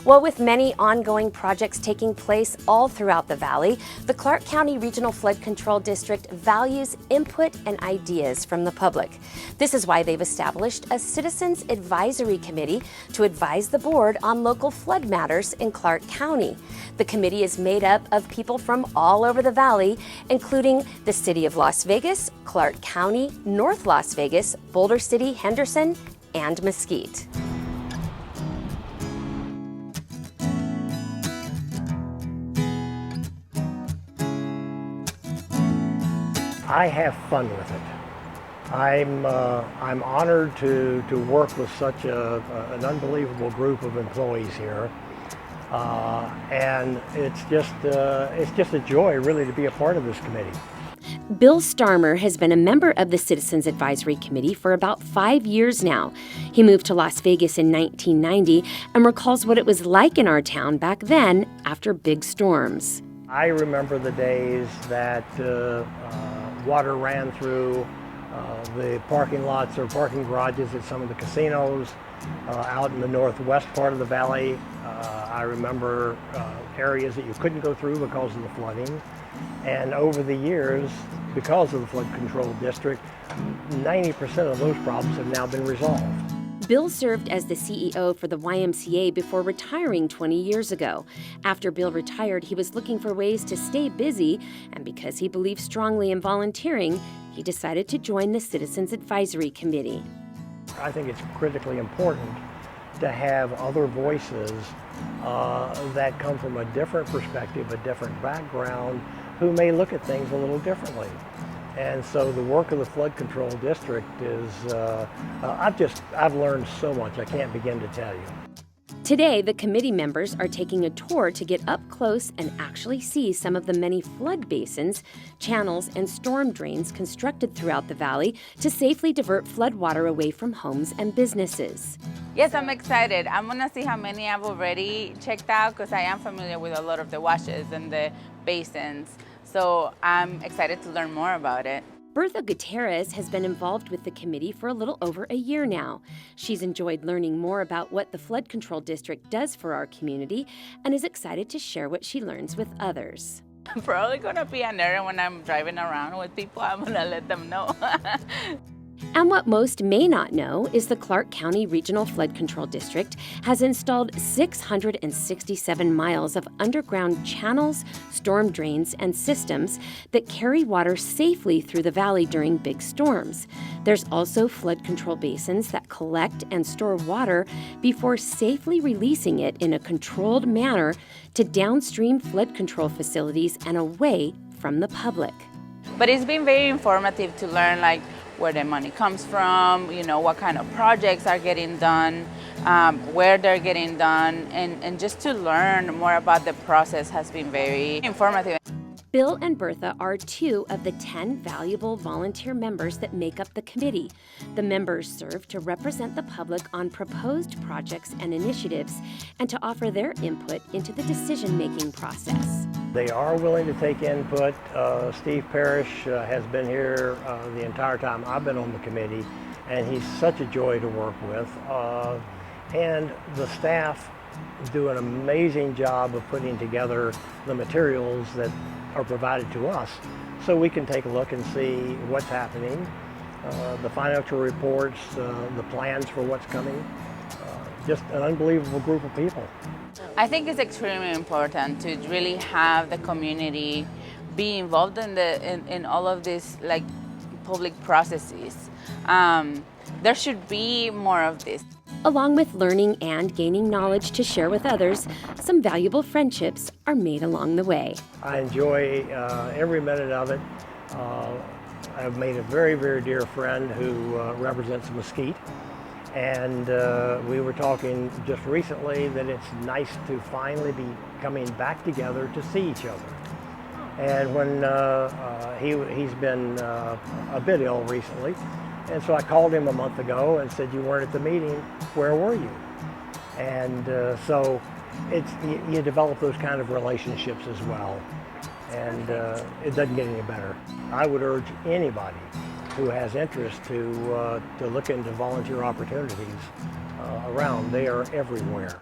Well, with many ongoing projects taking place all throughout the valley, the Clark County Regional Flood Control District values input and ideas from the public. This is why they've established a Citizens Advisory Committee to advise the board on local flood matters in Clark County. The committee is made up of people from all over the valley, including the City of Las Vegas, Clark County, North Las Vegas, Boulder City, Henderson, and Mesquite. I have fun with it. I'm honored to work with such an unbelievable group of employees here, and it's just a joy really to be a part of this committee. Bill Starmer has been a member of the Citizens Advisory Committee for about 5 years now. He moved to Las Vegas in 1990 and recalls what it was like in our town back then after big storms. I remember the days that water ran through the parking lots or parking garages at some of the casinos out in the northwest part of the valley. I remember areas that you couldn't go through because of the flooding. And over the years, because of the flood control district, 90% of those problems have now been resolved. Bill served as the CEO for the YMCA before retiring 20 years ago. After Bill retired, he was looking for ways to stay busy, and because he believed strongly in volunteering, he decided to join the Citizens Advisory Committee. I think it's critically important to have other voices that come from a different perspective, a different background, who may look at things a little differently. And so the work of the Flood Control District is, I've learned so much, I can't begin to tell you. Today, the committee members are taking a tour to get up close and actually see some of the many flood basins, channels, and storm drains constructed throughout the valley to safely divert flood water away from homes and businesses. Yes, I'm excited. I'm gonna see how many I've already checked out because I am familiar with a lot of the washes and the basins. So I'm excited to learn more about it. Bertha Gutierrez has been involved with the committee for a little over a year now. She's enjoyed learning more about what the Flood Control District does for our community and is excited to share what she learns with others. I'm probably gonna be an error when I'm driving around with people. I'm gonna let them know. And what most may not know is the Clark County Regional Flood Control District has installed 667 miles of underground channels, storm drains, and systems that carry water safely through the valley during big storms. There's also flood control basins that collect and store water before safely releasing it in a controlled manner to downstream flood control facilities and away from the public. But it's been very informative to learn where the money comes from, what kind of projects are getting done, where they're getting done, and just to learn more about the process has been very informative. Bill and Bertha are 2 of the 10 valuable volunteer members that make up the committee. The members serve to represent the public on proposed projects and initiatives and to offer their input into the decision-making process. They are willing to take input. Steve Parrish has been here the entire time I've been on the committee, and he's such a joy to work with. And the staff do an amazing job of putting together the materials that are provided to us so we can take a look and see what's happening, the financial reports, the plans for what's coming. Just an unbelievable group of people. I think it's extremely important to really have the community be involved in all of these public processes. There should be more of this. Along with learning and gaining knowledge to share with others, some valuable friendships are made along the way. I enjoy every minute of it. I've made a very, very dear friend who represents Mesquite. And we were talking just recently that it's nice to finally be coming back together to see each other. And when he's been a bit ill recently, and so I called him a month ago and said, "You weren't at the meeting, where were you?" And so you develop those kind of relationships as well, and it doesn't get any better. I would urge anybody who has interest to look into volunteer opportunities around. They are everywhere.